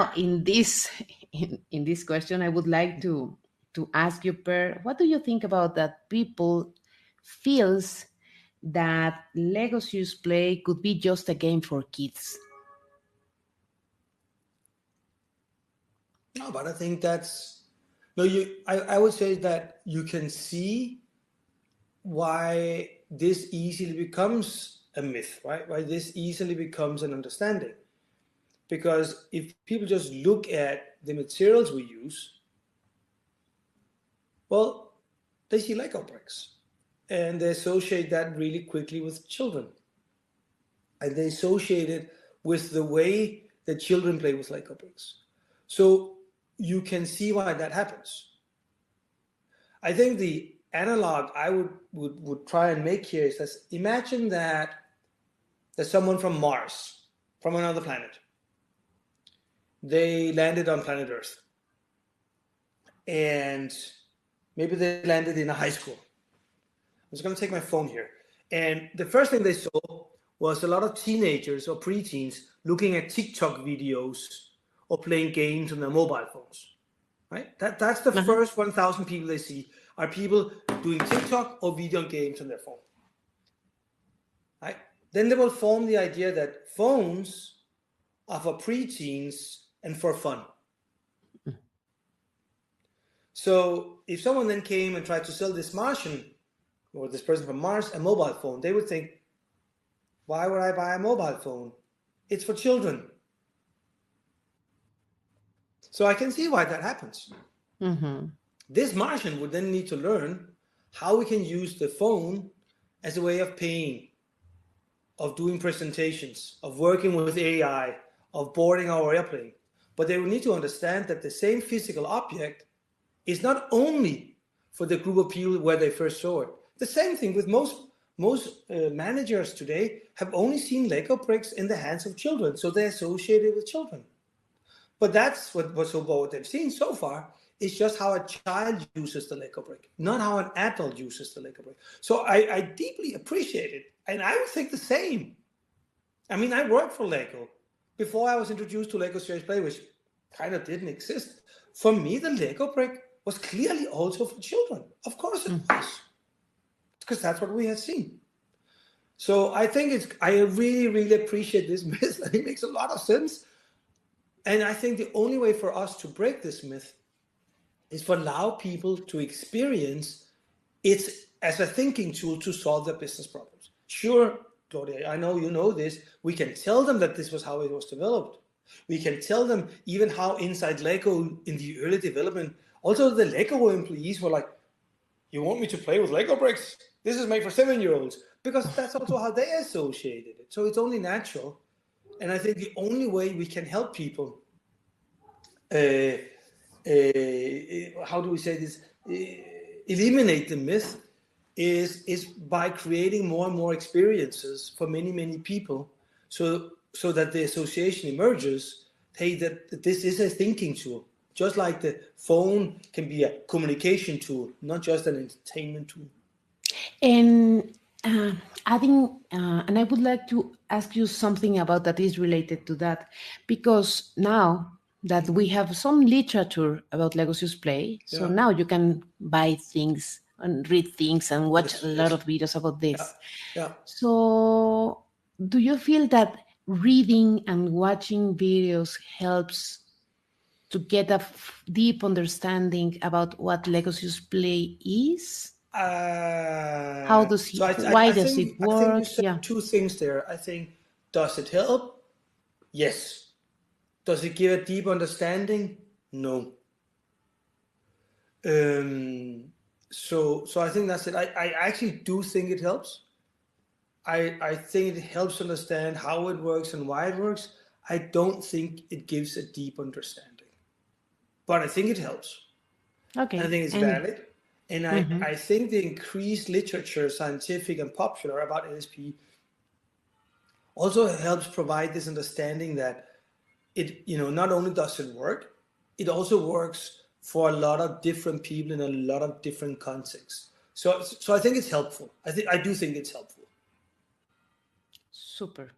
now in this question, I would like to ask you, Per, what do you think about that people feels that Lego Serious Play could be just a game for kids? No, but I think that's no. I would say that you can see why this easily becomes a myth, right? Why this easily becomes an understanding. Because if people just look at the materials we use, well, they see Lego bricks and they associate that really quickly with children. And they associate it with the way that children play with Lego bricks. So you can see why that happens. I think the analog I would try and make here is this: imagine that there's someone from Mars, from another planet. They landed on planet Earth. And maybe they landed in a high school. I'm just going to take my phone here. And the first thing they saw was a lot of teenagers or preteens looking at TikTok videos or playing games on their mobile phones. Right? That's the first 1,000 people they see are people doing TikTok or video games on their phone. Right? Then they will form the idea that phones are for preteens and for fun. So if someone then came and tried to sell this Martian or this person from Mars a mobile phone, they would think, why would I buy a mobile phone? It's for children. So I can see why that happens. Mm-hmm. This Martian would then need to learn how we can use the phone as a way of paying, of doing presentations, of working with AI, of boarding our airplane. But they will need to understand that the same physical object is not only for the group of people where they first saw it. The same thing with most managers today have only seen Lego bricks in the hands of children, so they're associated with children. But that's what they've seen so far is just how a child uses the Lego brick, not how an adult uses the Lego brick. So I deeply appreciate it, and I would think the same. I mean, I worked for Lego before I was introduced to Lego Serious Play, which kind of didn't exist. For me, the Lego brick was clearly also for children. Of course it was, because that's what we had seen. So I think I really, really appreciate this myth. It makes a lot of sense. And I think the only way for us to break this myth is for allow people to experience it as a thinking tool to solve their business problems. Sure, Gloria, I know you know this. We can tell them that this was how it was developed. We can tell them even how inside Lego in the early development, also the Lego employees were like, you want me to play with Lego bricks? This is made for 7-year-olds. Because that's also how they associated it. So it's only natural. And I think the only way we can help people, how do we say this, eliminate the myth is by creating more and more experiences for many, many people so that the association emerges, hey, that this is a thinking tool. Just like the phone can be a communication tool, not just an entertainment tool. And adding, and I would like to ask you something about that is related to that, because now that we have some literature about Lego Serious Play, so now you can buy things and read things and watch a lot of videos about this. Yeah. So do you feel that reading and watching videos helps to get a deep understanding about what Lego Serious Play is? How does it, why does it work? I think you said two things there. I think, does it help? Yes. Does it give a deep understanding? No. So I think that's it. I actually do think it helps. I think it helps understand how it works and why it works. I don't think it gives a deep understanding. But I think it helps. Okay. And I think it's valid. And I think the increased literature, scientific and popular, about LSP also helps provide this understanding that it, not only does it work, it also works for a lot of different people in a lot of different contexts. So I think it's helpful. I do think it's helpful. Super.